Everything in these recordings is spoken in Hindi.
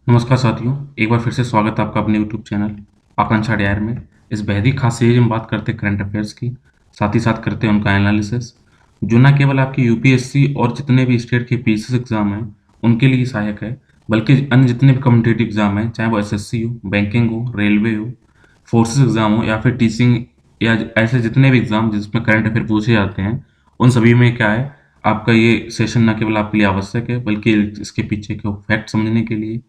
नमस्कार साथियों, एक बार फिर से स्वागत है आपका अपने यूट्यूब चैनल आकांक्षा डीआर में। इस बेहद ही खास सीरीज में बात करते हैं करंट अफेयर्स की, साथ ही साथ करते हैं उनका एनालिसिस, जो ना केवल आपकी यूपीएससी और जितने भी स्टेट के पीसीएस एग्जाम हैं, उनके लिए सहायक है, बल्कि अन्य जितने भी कॉम्पिटिटिव एग्जाम हैं, चाहे वो एसएससी हो, बैंकिंग हो, रेलवे हो, फोर्सेस एग्जाम हो या फिर टीचिंग या ऐसे जितने भी एग्जाम जिसमें करंट अफेयर पूछे जाते हैं, उन सभी में क्या है, आपका ये सेशन ना केवल आपके लिए आवश्यक है, बल्कि इसके पीछे के फैक्ट समझने के लिए,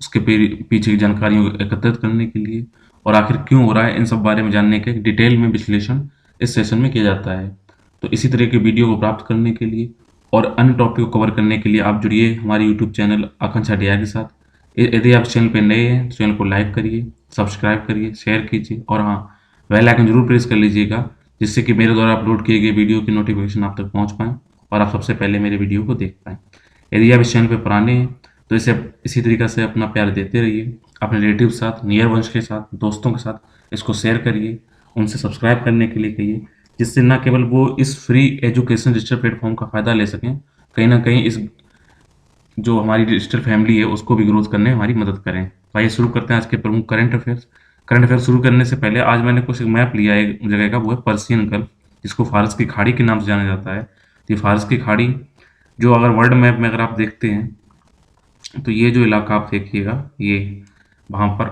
उसके पीछे की जानकारियों को एकत्रित करने के लिए और आखिर क्यों हो रहा है, इन सब बारे में जानने के डिटेल में विश्लेषण इस सेशन में किया जाता है। तो इसी तरह के वीडियो को प्राप्त करने के लिए और अन्य टॉपिक को कवर करने के लिए आप जुड़िए हमारे यूट्यूब चैनल आकांक्षा डीआर के साथ। यदि आप चैनल पर नए हैं तो चैनल को लाइक करिए, सब्सक्राइब करिए, शेयर कीजिए और हाँ, बेल आइकन जरूर प्रेस कर लीजिएगा, जिससे कि मेरे द्वारा अपलोड किए गए वीडियो की नोटिफिकेशन आप तक पहुंच पाए और आप सबसे पहले मेरे वीडियो को देख पाएँ। यदि आप इस चैनल पे पुराने हैं तो इसे इसी तरीके से अपना प्यार देते रहिए, अपने रिलेटिव के साथ, नियर वंश के साथ, दोस्तों के साथ इसको शेयर करिए, उनसे सब्सक्राइब करने के लिए कहिए, जिससे ना केवल वो इस फ्री एजुकेशन डिजिटल प्लेटफॉर्म का फ़ायदा ले सकें, कहीं ना कहीं इस जो हमारी डिजिटल फैमिली है उसको भी ग्रोथ करने में हमारी मदद करें। तो आइए शुरू करते हैं आज के प्रमुख करंट अफेयर्स। करंट अफेयर शुरू करने से पहले आज मैंने कुछ मैप लिया है एक जगह का, वो है पर्सियन गल्फ, जिसको फारस की खाड़ी के नाम से जाना जाता है। तो ये फारस की खाड़ी, जो अगर वर्ल्ड मैप में अगर आप देखते हैं तो ये जो इलाका आप देखिएगा, ये वहाँ पर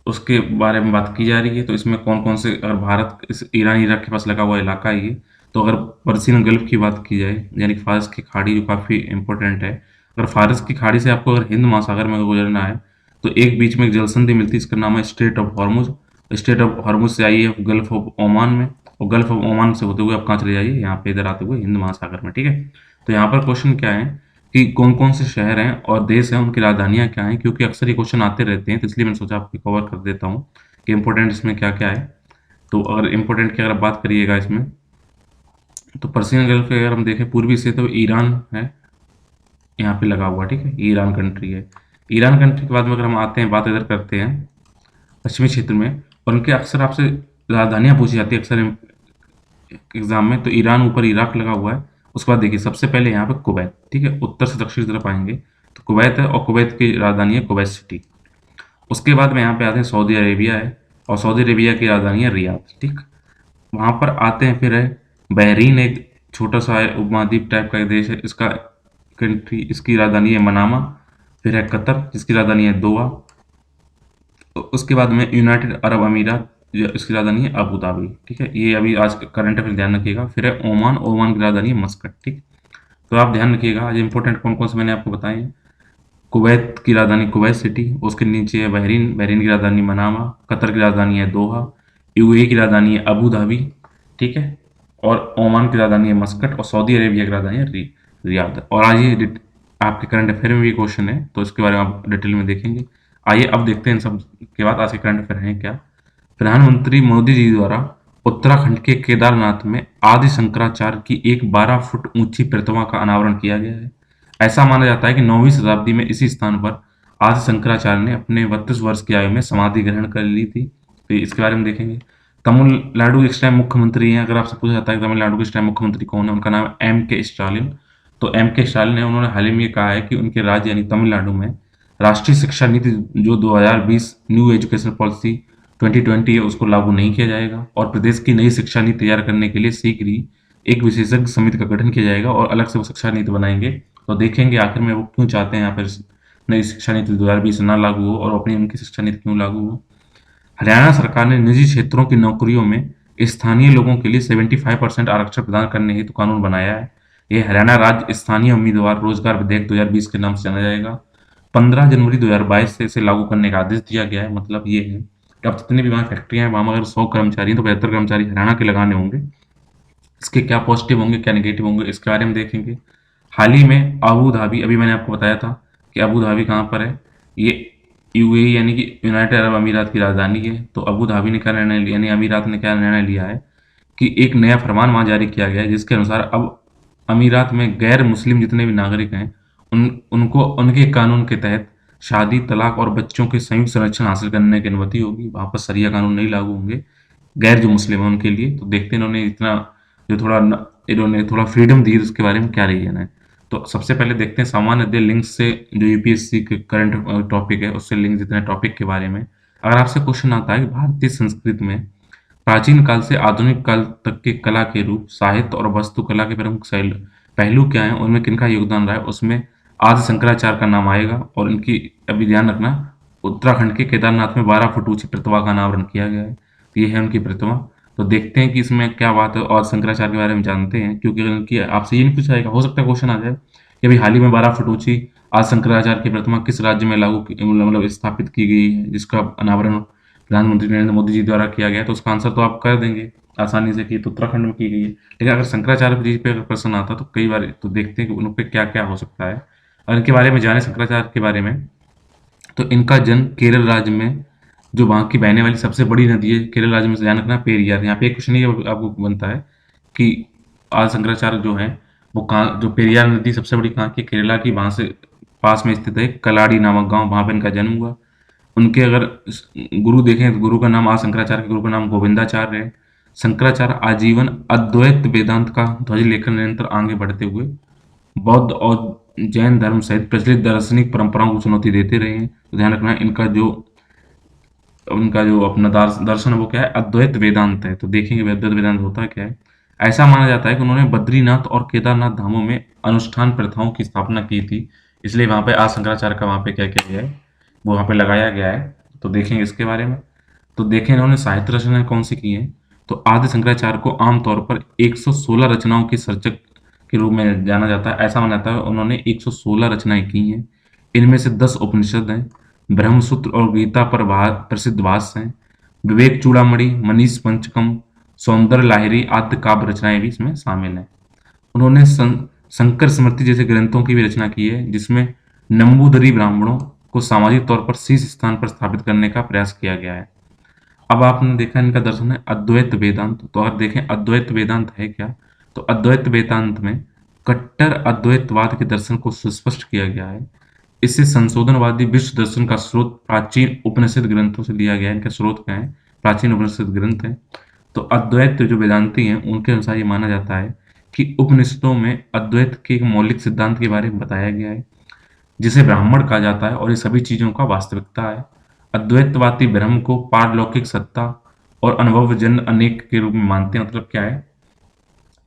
उसके बारे में बात की जा रही है। तो इसमें कौन कौन से, अगर भारत इस ईरान इराक के पास लगा हुआ इलाका है ये, तो अगर पर्सियन गल्फ की बात की जाए यानी फारस की खाड़ी, जो काफ़ी इंपॉर्टेंट है। अगर फारस की खाड़ी से आपको अगर हिंद महासागर में गुजरना है तो एक बीच में एक जलसंधि मिलती है, इसका नाम है straight of Hormuz. Straight of Hormuz से आइए गल्फ ऑफ ओमान में, और गल्फ ऑफ ओमान से होते हुए आप कहाँ चले जाइए, यहाँ पे इधर आते हुए हिंद महासागर में। ठीक है, तो यहाँ पर क्वेश्चन क्या है कि कौन कौन से शहर हैं और देश हैं, उनकी राजधानियाँ क्या हैं, क्योंकि अक्सर ये क्वेश्चन आते रहते हैं, तो इसलिए मैंने सोचा आपको कवर कर देता हूँ कि इंपॉर्टेंट इसमें क्या क्या है। तो अगर इंपॉर्टेंट की अगर आप बात करिएगा इसमें, तो पर्सियन गल्फ के अगर हम देखें पूर्वी से, तो ईरान है यहाँ पे लगा हुआ। ठीक है, ये ईरान कंट्री है। ईरान कंट्री के बाद में अगर हम आते हैं, बात इधर करते हैं पश्चिमी क्षेत्र में, और उनके अक्सर आपसे राजधानियाँ पूछी जाती है अक्सर एग्जाम में। तो ईरान ऊपर इराक लगा हुआ है। उसके बाद देखिए सबसे पहले यहाँ पे कुवैत, ठीक है, उत्तर से दक्षिण की तरफ आएंगे तो कुवैत है, और कुवैत की राजधानी है कुवैत सिटी। उसके बाद में यहाँ पे आते हैं सऊदी अरेबिया है, और सऊदी अरेबिया की राजधानी है रियाद। ठीक, वहाँ पर आते हैं फिर है बहरीन, एक छोटा सा उपमहाद्वीप टाइप का एक देश है, इसका कंट्री, इसकी राजधानी है मनामा। फिर है कतर, जिसकी राजधानी है दोहा। तो उसके बाद में यूनाइटेड अरब अमीरात, इसकी राजधानी है अबू धाबी। ठीक है, ये अभी आज करंट अफेयर ध्यान रखिएगा। फिर है ओमान, ओमान की राजधानी है मस्कट। ठीक, तो आप ध्यान रखिएगा आज इंपॉर्टेंट कौन कौन से मैंने आपको बताए हैं। कुवैत की राजधानी कुवैत सिटी, उसके नीचे है बहरीन, बहरीन की राजधानी मनामा, कतर की राजधानी है दोहा, यूएई की राजधानी है अबू धाबी। ठीक है, और ओमान की राजधानी है मस्कट, और सऊदी अरेबिया की राजधानी है रियाद। और आज ये आपके करंट अफेयर में भी क्वेश्चन है, तो इसके बारे में आप डिटेल में देखेंगे। आइए अब देखते हैं इन सब के बाद आज के करंट अफेयर हैं क्या। प्रधानमंत्री मोदी जी द्वारा उत्तराखंड के केदारनाथ में आदि शंकराचार्य की एक 12 फुट ऊंची प्रतिमा का अनावरण किया गया है। ऐसा माना जाता है कि 9वीं शताब्दी में इसी स्थान पर आदि शंकराचार्य ने अपने 32 वर्ष की आयु में समाधि ग्रहण कर ली थी। तो इसके बारे में देखेंगे। तमिलनाडु के इस टाइम मुख्यमंत्री हैं, अगर आपसे पूछा जाता है कि तमिलनाडु के इस टाइम मुख्यमंत्री कौन है, उनका नाम है M.K. स्टालिन। तो M.K. स्टालिन है, उन्होंने हाल ही में ये कहा है कि उनके राज्य यानी तमिलनाडु में राष्ट्रीय शिक्षा नीति जो 2020 न्यू एजुकेशन पॉलिसी 2020 है, उसको लागू नहीं किया जाएगा, और प्रदेश की नई शिक्षा नीति तैयार करने के लिए शीघ्र ही एक विशेषज्ञ समिति का गठन किया जाएगा और अलग से वो शिक्षा नीति बनाएंगे। तो देखेंगे आखिर में वो क्यों चाहते हैं यहाँ पर नई शिक्षा नीति 2020 ना लागू हो, और अपनी उनकी शिक्षा नीति क्यों लागू हो। हरियाणा सरकार ने निजी क्षेत्रों की नौकरियों में स्थानीय लोगों के लिए 75% आरक्षण प्रदान करने हेतु कानून बनाया है। यह हरियाणा राज्य स्थानीय उम्मीदवार रोजगार विधेयक 2020 के नाम से जाना जाएगा। 15 जनवरी 2022 से इसे लागू करने का आदेश दिया गया है। मतलब ये है कि अब जितनी भी वहाँ फैक्ट्रियाँ हैं, वहाँ अगर 100 कर्मचारी हैं तो 75 कर्मचारी हरियाणा के लगाने होंगे। इसके क्या पॉजिटिव होंगे, क्या नेगेटिव होंगे, इसके बारे में देखेंगे। हाल ही में अबू धाबी, अभी मैंने आपको बताया था कि अबू धाबी कहाँ पर है, ये यूएई यानी कि यूनाइटेड अरब अमीरात की राजधानी है। तो अबू धाबी ने क्या निर्णय लिया, यानी अमीरात ने क्या निर्णय लिया है कि एक नया फरमान वहाँ जारी किया गया है, जिसके अनुसार अब अमीरात में गैर मुस्लिम जितने भी नागरिक हैं उनको उनके कानून के तहत शादी, तलाक और बच्चों के संयुक्त संरक्षण हासिल करने की अनुमति होगी। वहाँ पर शरिया कानून नहीं लागू होंगे गैर जो मुस्लिम है उनके लिए। तो देखते हैं इन्होंने इतना जो थोड़ा इन्होंने थोड़ा फ्रीडम दी, उसके बारे में क्या रीजन है। तो सबसे पहले देखते हैं सामान्य अध्ययन लिंक से, जो यूपीएससी के करंट टॉपिक है उससे लिंक जितने टॉपिक के बारे में। अगर आपसे क्वेश्चन आता है कि भारतीय संस्कृति में प्राचीन काल से आधुनिक काल तक के कला के रूप, साहित्य और वास्तुकला के प्रमुख पहलू क्या हैं, उनमें किनका योगदान रहा है, उसमें आदि शंकराचार्य का नाम आएगा। और इनकी अभी ध्यान रखना, उत्तराखंड के केदारनाथ में 12 फुट ऊंची प्रतिमा का अनावरण किया गया है। तो ये है उनकी प्रतिमा। तो देखते हैं कि इसमें क्या बात है, और शंकराचार्य के बारे में जानते हैं, क्योंकि उनकी आपसे ये नहीं पूछा जाएगा, हो सकता है क्वेश्चन आ जाए कि अभी हाल ही में 12 फुट ऊंची आदि शंकराचार्य की प्रतिमा किस राज्य में मतलब स्थापित की गई है, जिसका अनावरण प्रधानमंत्री नरेंद्र मोदी जी द्वारा किया गया। तो उसका आंसर तो आप कर देंगे आसानी से कि तो उत्तराखंड में की गई है। लेकिन अगर शंकराचार्य जी पे अगर प्रश्न आता तो कई बार तो देखते हैं कि उन पे क्या क्या हो सकता है, और इनके बारे में जाने शंकराचार्य के बारे में। तो इनका जन्म केरल राज्य में, जो वहाँ की बहने वाली सबसे बड़ी नदी है केरल राज्य में, से ध्यान रखना पेरियार। यहाँ पे एक क्वेश्चन ये आपको बनता है कि आदि शंकराचार्य जो है वो कहाँ, जो पेरियार नदी सबसे बड़ी कहाँ की, केरला की, वहाँ से पास में स्थित है कलाड़ी नामक गांव, वहाँ पे इनका जन्म हुआ। उनके अगर गुरु देखें तो गुरु का नाम, आदि शंकराचार्य के गुरु का नाम गोविंदाचार्य है। शंकराचार्य आजीवन अद्वैत वेदांत का ध्वज लेकर निरंतर आगे बढ़ते हुए बौद्ध और जैन धर्म सहित प्रचलित दार्शनिक परंपराओं को चुनौती देते रहे हैं। तो ध्यान रखना, उनका जो अपना दर्शन है वो क्या है, अद्वैत वेदांत है। तो देखेंगे अद्वैत वेदांत होता क्या है। ऐसा माना जाता है कि उन्होंने बद्रीनाथ और केदारनाथ धामों में अनुष्ठान प्रथाओं की स्थापना की थी, इसलिए वहाँ पे आदि शंकराचार्य का वहाँ पे क्या किया गया है, वो वहाँ पे लगाया गया है। तो देखेंगे इसके बारे में। तो देखें इन्होंने साहित्य रचनाएं कौन सी की हैं। तो आदि शंकराचार्य को आमतौर पर 116 रचनाओं के सर्जक के रूप में जाना जाता है। ऐसा माना जाता है उन्होंने 116 रचनाएं की हैं। इनमें से 10 उपनिषद हैं, ब्रह्मसूत्र और गीता पर प्रसिद्ध भाष्य हैं, विवेक चूड़ामणि, मनीष पंचकम, सौंदर्य लाहिरी आदि काव्य रचनाएं भी इसमें शामिल हैं। उन्होंने शंकर स्मृति जैसे ग्रंथों की भी रचना की है, जिसमें नंबूदरी ब्राह्मणों को सामाजिक तौर पर शीर्ष स्थान पर स्थापित करने का प्रयास किया गया है। अब आपने देखा इनका दर्शन है अद्वैत वेदांत। तो अगर देखें अद्वैत वेदांत है क्या, तो अद्वैत वेदांत में कट्टर अद्वैतवाद के दर्शन को सुस्पष्ट किया गया है। इससे संशोधनवादी विश्व दर्शन का स्रोत प्राचीन उपनिषद ग्रंथों से लिया गया है। इनका स्रोत क्या है, प्राचीन उपनिषद ग्रंथ है। तो अद्वैत जो वेदांती हैं उनके अनुसार ये माना जाता है कि उपनिषदों में अद्वैत के एक मौलिक सिद्धांत के बारे में बताया गया है, जिसे ब्राह्मण कहा जाता है, और ये सभी चीजों का वास्तविकता है। अद्वैतवादी ब्रह्म को पारलौकिक सत्ता और अनुभवजन्य अनेक के रूप में मानते हैं। मतलब क्या है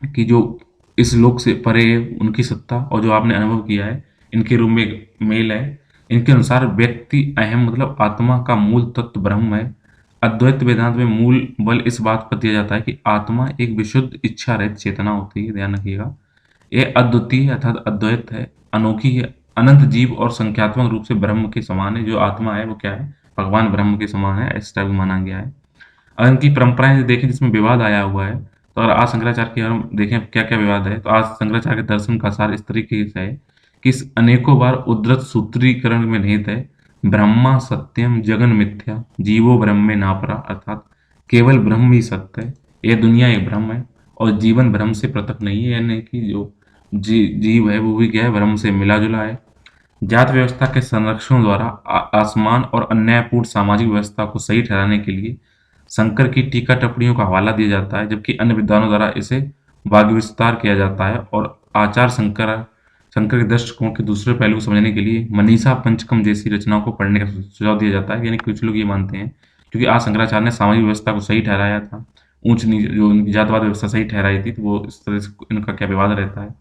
कि जो इस लोक से परे है उनकी सत्ता, और जो आपने अनुभव किया है इनके रूप में एक मेल है। इनके अनुसार व्यक्ति अहम मतलब आत्मा का मूल तत्व ब्रह्म है। अद्वैत वेदांत में मूल बल इस बात पर दिया जाता है कि आत्मा एक विशुद्ध इच्छा रहित चेतना होती है। ध्यान रखिएगा, यह अद्वितीय अर्थात अद्वैत है, अनोखी है, अनंत जीव और संख्यात्मक रूप से ब्रह्म के समान है। जो आत्मा है वो क्या है, भगवान ब्रह्म के समान है, इस टाइप माना गया है। अगर इनकी परंपराएं देखें जिसमें विवाद आया हुआ है, तो अगर आज शंकराचार्य के हम देखें क्या क्या विवाद है, तो आज शंकराचार्य के दर्शन का सार इस तरीके से है कि इस अनेकों बार उद्धृत सूत्रीकरण में निहित है, ब्रह्मा सत्यम जगन मिथ्या जीवो ब्रह्मे नापरा, अर्थात केवल ब्रह्म ही सत्य है, यह दुनिया एक भ्रम है और जीवन भ्रम से पृथक नहीं है। यानी कि जो जीव है वो भी क्या है, ब्रह्म से मिला जुला है। जात व्यवस्था के संरक्षण द्वारा आसमान और अन्यायपूर्ण सामाजिक व्यवस्था को सही ठहराने के लिए शंकर की टीका टिप्पणियों का हवाला दिया जाता है, जबकि अन्य विद्वानों द्वारा इसे वाद विस्तार किया जाता है। और आचार्य शंकर के दृष्टिकोण के दूसरे पहलू को समझने के लिए मनीषा पंचकम जैसी रचनाओं को पढ़ने का सुझाव दिया जाता है। यानी कुछ लोग ये मानते हैं क्योंकि आज शंकराचार्य ने सामाजिक व्यवस्था को सही ठहराया था, ऊंच नीच जो उनकी जातवाद व्यवस्था सही ठहराई थी, तो वो इस तरह से इनका क्या विवाद रहता है।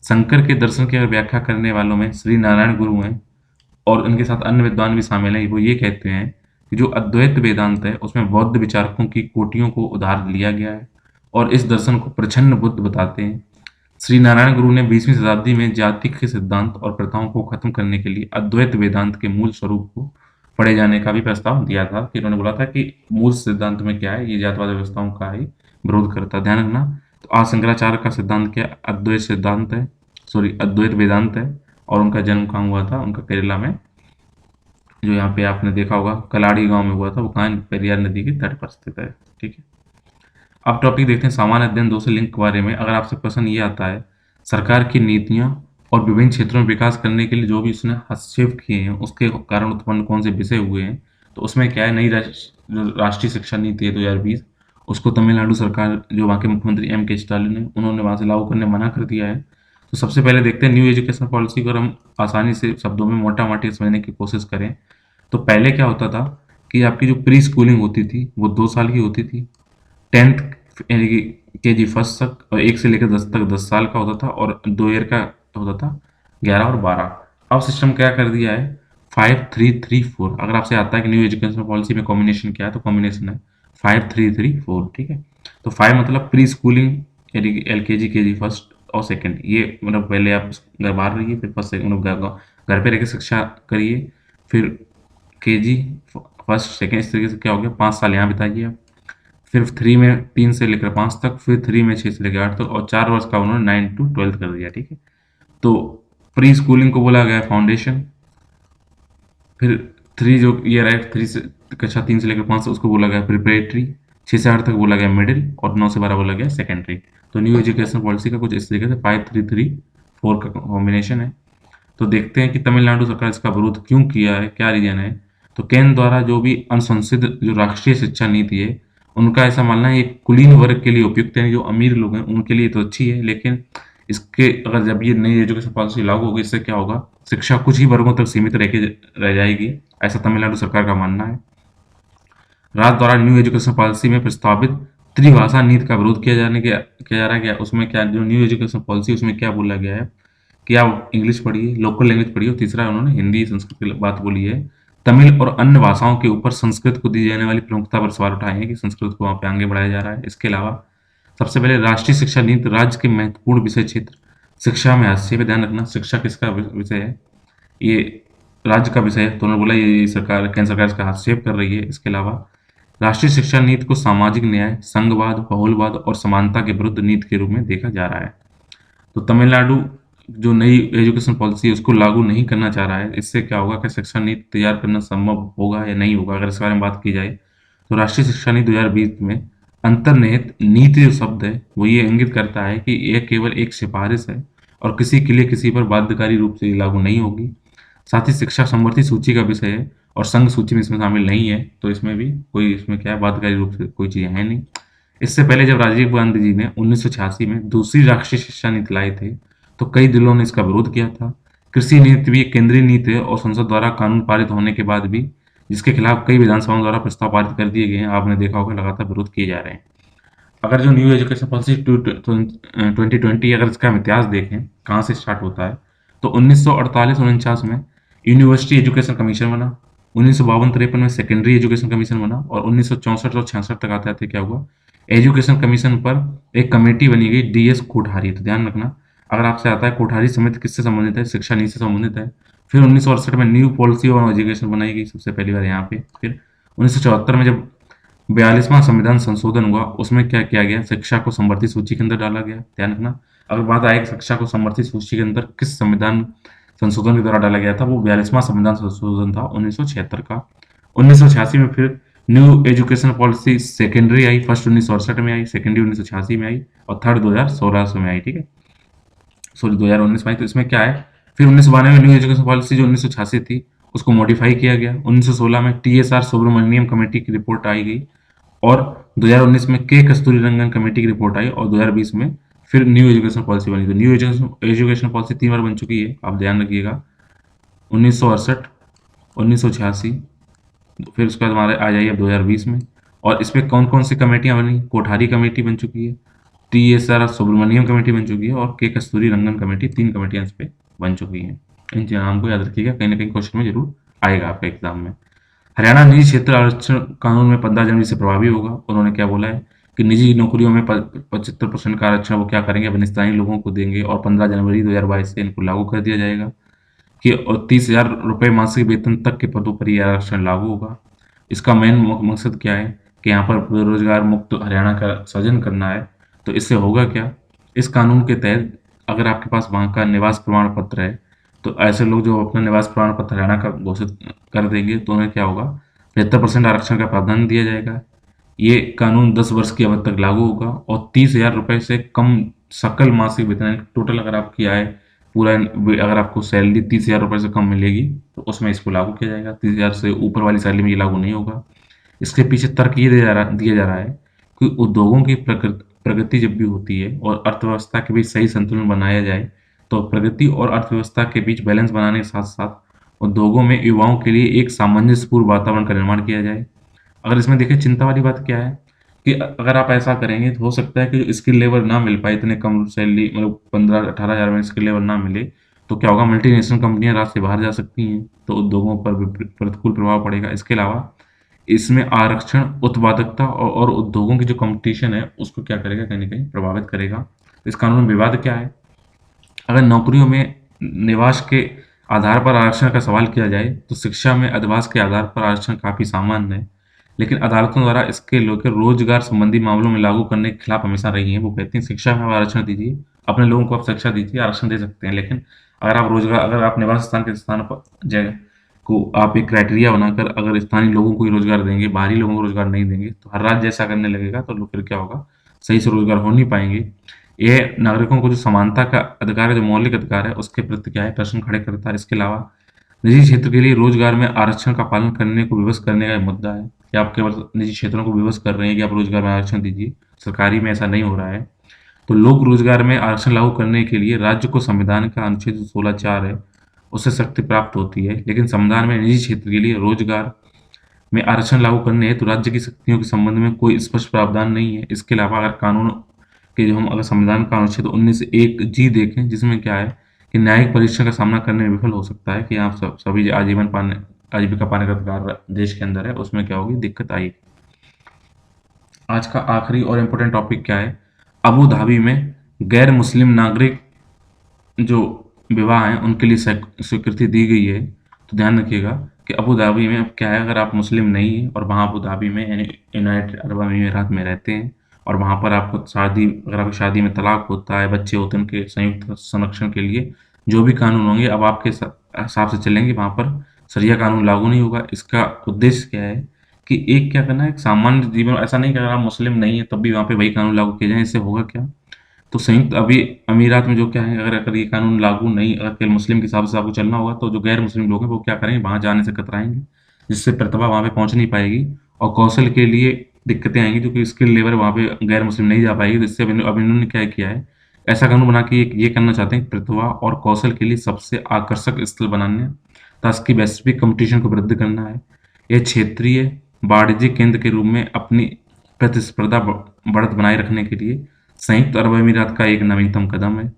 शंकर के दर्शन की अगर व्याख्या करने वालों में श्री नारायण गुरु हैं और उनके साथ अन्य विद्वान भी शामिल हैं। वो ये कहते हैं कि जो अद्वैत वेदांत है उसमें बौद्ध विचारकों की कोटियों को उधार लिया गया है और इस दर्शन को प्रच्छन्न बुद्ध बताते हैं। श्री नारायण गुरु ने 20वीं शताब्दी में जाति के सिद्धांत और प्रथाओं को खत्म करने के लिए अद्वैत वेदांत के मूल स्वरूप को पढ़े जाने का भी प्रस्ताव दिया था। कि उन्होंने बोला था कि मूल सिद्धांत में क्या है, ये जातवाद व्यवस्थाओं का ही विरोध करता है। ध्यान रखना, तो आज शंकराचार्य का सिद्धांत क्या है, अद्वैत सिद्धांत है, सॉरी अद्वैत वेदांत है। और उनका जन्म कहाँ हुआ था, उनका केरला में, जो यहाँ पे आपने देखा होगा कलाड़ी गांव में हुआ था, वो कहाँ है, पेरियार नदी के तट पर स्थित है। ठीक है, अब टॉपिक देखते हैं सामान्य अध्ययन 2 से लिंक के बारे में। अगर आपसे प्रश्न ये आता है सरकार की नीतियां और विभिन्न क्षेत्रों में विकास करने के लिए जो भी उसने हस्तक्षेप किए हैं उसके कारण उत्पन्न कौन से विषय हुए हैं, तो उसमें क्या है, नई राष्ट्रीय शिक्षा नीति है 2020, उसको तमिलनाडु सरकार जो वहाँ के मुख्यमंत्री M.K. स्टालिन है उन्होंने वहाँ से लागू करने मना कर दिया है। तो सबसे पहले देखते हैं न्यू एजुकेशन पॉलिसी को, अगर हम आसानी से शब्दों में मोटा मोटी समझने की कोशिश करें तो पहले क्या होता था कि आपकी जो प्री स्कूलिंग होती थी वो 2 साल की होती थी। 10th यानी कि केजी फर्स्ट तक, और 1 से लेकर 10 तक 10 साल का होता था, और 2 ईयर का होता था 11 और 12। अब सिस्टम क्या कर दिया है, 5-3-3-4। अगर आपसे आता है कि न्यू एजुकेशन पॉलिसी में कॉम्बिनेशन क्या है, तो कॉम्बिनेशन है 5-3-3-4। ठीक है। तो 5 मतलब प्री स्कूलिंग यानी कि LKG KG फर्स्ट और सेकंड, ये मतलब पहले आप घर बाहर रहिए, फिर फर्स्ट सेकंड मतलब घर पे रह के शिक्षा करिए, फिर KG फर्स्ट सेकंड, इस तरीके से क्या हो गया, 5 साल यहाँ बिताइए आप। फिर 3 में 3 से लेकर 5 तक, फिर 3 में 6 से लेकर 8 तक, और 4 वर्ष का उन्होंने 9 to 12 कर दिया। ठीक है। तो प्री स्कूलिंग को बोला गया फाउंडेशन, फिर 3 जो ईयर है, 3 से कक्षा 3 से लेकर 5 से, उसको बोला गया प्रिपरेटरी। 6 से 8 तक बोला गया मिडिल, और 9 से 12 बोला गया सेकेंडरी। तो न्यू एजुकेशन पॉलिसी का कुछ इस तरीके से 5-3-3-4 का कॉम्बिनेशन है। तो देखते हैं कि तमिलनाडु सरकार इसका विरोध क्यों किया है, क्या रीजन है। तो केंद्र द्वारा जो भी अनुशंसित जो राष्ट्रीय शिक्षा नीति है, उनका ऐसा मानना है ये कुलीन वर्ग के लिए उपयुक्त है, जो अमीर लोग हैं उनके लिए तो अच्छी है, लेकिन इसके अगर जब ये नई एजुकेशन पॉलिसी लागू होगी, इससे क्या होगा, शिक्षा कुछ ही वर्गों तक सीमित रह जाएगी, ऐसा तमिलनाडु सरकार का मानना है। राज्य द्वारा न्यू एजुकेशन पॉलिसी में प्रस्तावित त्रिभाषा नीति का विरोध किया जा रहा है। क्या उसमें, क्या जो न्यू एजुकेशन पॉलिसी उसमें क्या बोला गया है कि आप इंग्लिश पढ़िए, लोकल लैंग्वेज पढ़िए, और तीसरा उन्होंने हिंदी संस्कृत की बात बोली है। तमिल और अन्य भाषाओं के ऊपर संस्कृत को दी जाने वाली प्रमुखता पर सवाल उठाए हैं कि संस्कृत को वहाँ पे आगे बढ़ाया जा रहा है। इसके अलावा सबसे पहले राष्ट्रीय शिक्षा नीति राज्य के महत्वपूर्ण विषय क्षेत्र शिक्षा में हस्तक्षेप पे ध्यान रखना। शिक्षा किसका विषय है, ये राज्य का विषय है, तो उन्होंने बोला ये सरकार, केंद्र सरकार इसका हस्तक्षेप कर रही है। इसके अलावा राष्ट्रीय शिक्षा नीति को सामाजिक न्याय, संघवाद, बहुलवाद और समानता के विरुद्ध नीति के रूप में देखा जा रहा है। तो तमिलनाडु जो नई एजुकेशन पॉलिसी है उसको लागू नहीं करना चाह रहा है। इससे क्या होगा कि शिक्षा नीति तैयार करना संभव होगा या नहीं होगा, अगर इस बारे में बात की जाए तो राष्ट्रीय शिक्षा नीति 2020 में अंतर्निहित नीति जो शब्द है वो ये इंगित करता है कि यह केवल एक सिफारिश है और किसी के लिए किसी पर बाध्यकारी रूप से लागू नहीं होगी। साथ ही शिक्षा समवर्ती सूची का विषय है और संघ सूची में इसमें शामिल नहीं है, तो इसमें भी कोई, इसमें क्या है, बाध्यकारी रूप से कोई चीज़ है नहीं। इससे पहले जब राजीव गांधी जी ने 1986 में दूसरी राष्ट्रीय शिक्षा नीति लाए थे, तो कई दलों ने इसका विरोध किया था। कृषि नीति भी एक केंद्रीय नीति है और संसद द्वारा कानून पारित होने के बाद भी जिसके खिलाफ कई विधानसभाओं द्वारा प्रस्ताव पारित कर दिए गए हैं, आपने देखा होगा लगातार विरोध किए जा रहे हैं। अगर जो न्यू एजुकेशन पॉलिसी 2020 अगर इसका हम इतिहास देखें कहाँ से स्टार्ट होता है, तो 1948-49 में यूनिवर्सिटी एजुकेशन कमीशन बना, 1952-53 में सेकेंडरी एजुकेशन कमीशन बना, और 1964 और 66 तक आते आते क्या हुआ, एजुकेशन कमीशन पर एक कमेटी बनी गई, DS कोठारी। तो ध्यान रखना, अगर आपसे आता है कोठारी समिति किससे संबंधित है, शिक्षा नीति से संबंधित है। फिर 1968 में न्यू पॉलिसी ऑन एजुकेशन बनाई गई सबसे पहली बार यहाँ पे। फिर 1974 में जब 42वां संविधान संशोधन हुआ, उसमें क्या किया गया, शिक्षा को समवर्ती सूची के अंदर डाला गया। ध्यान रखना, अगर बात आए कि शिक्षा को समवर्ती सूची के अंदर किस संविधान संशोधन के द्वारा डाला गया था, वो 42वां संविधान संशोधन था 1976 का। 1986 में फिर न्यू एजुकेशन पॉलिसी सेकेंडरी आई, फर्स्ट 1968 में आई, सेकेंडरी 1986 में आई, और थर्ड 2016 में आई। ठीक है, सॉरी 2019 में आई। तो इसमें क्या है, फिर 1992 में न्यू एजुकेशन पॉलिसी जो 1986 थी उसको मॉडिफाई किया गया। 1916 में TSR सुब्रमण्यम कमेटी की रिपोर्ट आई गई, और 2019 में कस्तूरी रंगन कमेटी की रिपोर्ट आई, और 2020 में फिर न्यू एजुकेशन पॉलिसी बनी। तो न्यू एजुकेशन पॉलिसी 3 बार बन चुकी है, आप ध्यान रखिएगा, 1968, 1986, फिर उसके बाद हमारे आ जाइए अब 2020 में। और इस पर कौन कौन सी कमेटियां बनी, कोठारी कमेटी बन चुकी है, TSR सुब्रमण्यम कमेटी बन चुकी है, और कस्तूरी रंगन कमेटी, 3 कमेटियां इस पे बन चुकी हैं। इन नाम को याद रखिएगा, कहीं ना कहीं क्वेश्चन में जरूर आएगा आपके एग्जाम में। हरियाणा निजी क्षेत्र आरक्षण कानून में 15 जनवरी से प्रभावी होगा। उन्होंने क्या बोला है कि निजी नौकरियों में 75% का आरक्षण वो क्या करेंगे, अफगानिस्तानी लोगों को देंगे, और 15 जनवरी 2022 से इनको लागू कर दिया जाएगा कि, और 30,000 रुपये मासिक वेतन तक के पदों पर यह आरक्षण लागू होगा। इसका मेन मकसद क्या है कि यहाँ पर बेरोजगार मुक्त हरियाणा का सृजन करना है। तो इससे होगा क्या, इस कानून के तहत अगर आपके पास वहाँ का निवास प्रमाण पत्र है, तो ऐसे लोग जो अपना निवास प्रमाण पत्र हरियाणा का घोषित कर देंगे, तो उन्हें क्या होगा, 75% आरक्षण का प्रावधान दिया जाएगा। ये कानून 10 वर्ष की अवधि तक लागू होगा, और 30,000 रुपये से कम सकल मासिक वेतन, टोटल अगर आपकी आय पूरा, अगर आपको सैलरी 30,000 रुपये से कम मिलेगी तो उसमें इसको लागू किया जाएगा। 30,000 से ऊपर वाली सैलरी में ये लागू नहीं होगा। इसके पीछे तर्क ये दिया जा रहा है कि उद्योगों की प्रगति जब भी होती है और अर्थव्यवस्था के बीच सही संतुलन बनाया जाए, तो प्रगति और अर्थव्यवस्था के बीच बैलेंस बनाने के साथ साथ उद्योगों में युवाओं के लिए एक सामंजस्यपूर्ण वातावरण का निर्माण किया जाए। अगर इसमें देखिए चिंता वाली बात क्या है कि अगर आप ऐसा करेंगे तो हो सकता है कि स्किल लेवल ना मिल पाए, इतने कम सैलरी मतलब 15-18 हज़ार में स्किल लेवल ना मिले, तो क्या होगा, मल्टीनेशनल कंपनियां राज्य से बाहर जा सकती हैं, तो उद्योगों पर भी प्रतिकूल प्रभाव पड़ेगा। इसके अलावा इसमें आरक्षण उत्पादकता और उद्योगों की जो कंपटीशन है उसको क्या करेगा, कहीं ना कहीं प्रभावित करेगा। इस कानून में विवाद क्या है, अगर नौकरियों में निवास के आधार पर आरक्षण का सवाल किया जाए तो शिक्षा में अधिवास के आधार पर आरक्षण काफी सामान्य है, लेकिन अदालतों द्वारा इसके लेकर रोजगार संबंधी मामलों में लागू करने के खिलाफ हमेशा रही है। वो कहती हैं शिक्षा में आप आरक्षण दीजिए, अपने लोगों को आप शिक्षा दीजिए, आरक्षण दे सकते हैं, लेकिन अगर आप निवास स्थान के स्थान पर जगह को आप एक क्राइटेरिया बनाकर अगर स्थानीय लोगों को ही रोजगार देंगे, बाहरी लोगों को रोजगार नहीं देंगे, तो हर राज्य ऐसा करने लगेगा, तो लोग फिर क्या होगा, सही से रोजगार हो नहीं पाएंगे। ये नागरिकों को जो समानता का अधिकार है, जो मौलिक अधिकार है, उसके प्रति क्या है, प्रश्न खड़े करता है। इसके अलावा निजी क्षेत्र के लिए रोजगार में आरक्षण का पालन करने को विवश करने का एक मुद्दा है कि आप केवल निजी क्षेत्रों को विवश कर रहे हैं कि आप रोजगार में आरक्षण दीजिए, सरकारी में ऐसा नहीं हो रहा है। तो लोक रोजगार में आरक्षण लागू करने के लिए राज्य को संविधान का अनुच्छेद 16(4) है, उससे शक्ति प्राप्त होती है, लेकिन संविधान में निजी क्षेत्र के लिए रोजगार में आरक्षण लागू करने हेतु राज्य की शक्तियों के संबंध में कोई स्पष्ट प्रावधान नहीं है। इसके अलावा अगर कानून कि जो हम अगर संविधान का अनुच्छेद 19(1)(g) देखें, जिसमें क्या है कि न्यायिक परीक्षण का सामना करने में विफल हो सकता है कि आप सभी आजीविका पाने का अधिकार देश के अंदर है, उसमें क्या होगी, दिक्कत आएगी। आज का आखिरी और इम्पोर्टेंट टॉपिक क्या है, अबू धाबी में गैर मुस्लिम नागरिक जो विवाह हैं उनके लिए स्वीकृति दी गई है। तो ध्यान रखिएगा कि अबू धाबी में अब क्या है, अगर आप मुस्लिम नहीं हैं और वहाँ अबू धाबी में यानी यूनाइटेड अरब अमीरात में रहते हैं और वहाँ पर आपको शादी, अगर आपकी शादी में तलाक होता है, बच्चे होते हैं, उनके संयुक्त संरक्षण के लिए जो भी कानून होंगे अब आपके हिसाब से चलेंगे, वहाँ पर शरिया कानून लागू नहीं होगा। इसका उद्देश्य क्या है कि एक क्या करना है, एक सामान्य जीवन, ऐसा नहीं कि अगर आप मुस्लिम नहीं है तब भी वहाँ पे वही कानून लागू किए जाएं, इससे होगा क्या, तो संयुक्त अभी अमीरात में जो क्या है, अगर अगर ये कानून लागू नहीं, अगर केवल मुस्लिम के हिसाब से आपको चलना होगा तो जो गैर मुस्लिम लोग हैं वो क्या करेंगे, वहाँ जाने से कतराएंगे, जिससे प्रतिभा वहाँ पे पहुँच नहीं पाएगी और कौशल के लिए दिक्कतें आएंगी, जो कि स्किल लेबर वहाँ पे गैर मुस्लिम नहीं जा पाएगी। तो इससे अब इन्होंने क्या किया है, ऐसा कानून बना के ये करना चाहते हैं कि प्रतिभा और कौशल के लिए सबसे आकर्षक स्थल बनाने ताकि वैश्विक कंपटीशन को वृद्धि करना है। यह क्षेत्रीय वाणिज्य केंद्र के रूप में अपनी प्रतिस्पर्धा बढ़त बनाए रखने के लिए संयुक्त अरब अमीरात का एक नवीनतम कदम है।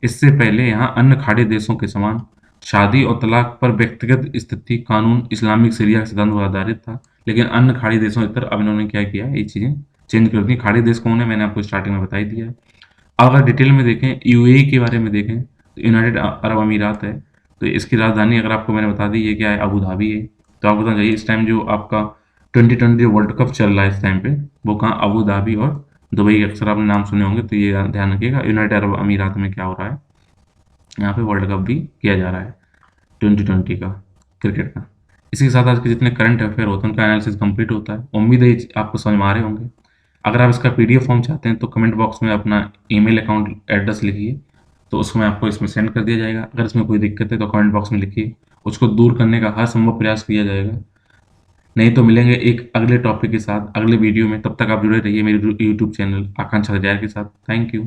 इससे पहले यहाँ अन्य खाड़ी देशों के समान शादी और तलाक पर व्यक्तिगत स्थिति कानून इस्लामिक शरिया के सिद्धांत पर आधारित था, लेकिन अन्य खाड़ी देशों की तरह अब इन्होंने क्या किया है, ये चीज़ें चेंज कर दी। खाड़ी देश कौन है, मैंने आपको स्टार्टिंग में बता ही दिया है। अब अगर डिटेल में देखें, यूएई के बारे में देखें तो यूनाइटेड अरब अमीरात है, तो इसकी राजधानी अगर आपको मैंने बता दी, ये क्या है, अबू धाबी है। तो आपको बताना चाहिए इस टाइम जो आपका 2020 वर्ल्ड कप चल रहा है इस टाइम पे, वो कहाँ, अबू धाबी और दुबई, अक्सर आपने नाम सुने होंगे, तो ये ध्यान रखिएगा यूनाइटेड अरब अमीरात में क्या हो रहा है, यहाँ पे वर्ल्ड कप भी किया जा रहा है 2020 का, क्रिकेट का। इसी के साथ आज के जितने करंट अफेयर होते हैं उनका एनालिसिस कंप्लीट होता है। उम्मीद है ये आपको समझ में आ रहे होंगे। अगर आप इसका पीडीएफ फॉर्म चाहते हैं तो कमेंट बॉक्स में अपना ईमेल अकाउंट एड्रेस लिखिए, तो उसको मैं आपको इसमें सेंड कर दिया जाएगा। अगर इसमें कोई दिक्कत है तो कमेंट बॉक्स में लिखिए, उसको दूर करने का हर संभव प्रयास किया जाएगा। नहीं तो मिलेंगे एक अगले टॉपिक के साथ अगले वीडियो में, तब तक आप जुड़े रहिए मेरे यूट्यूब चैनल आकांक्षा के साथ। Thank you.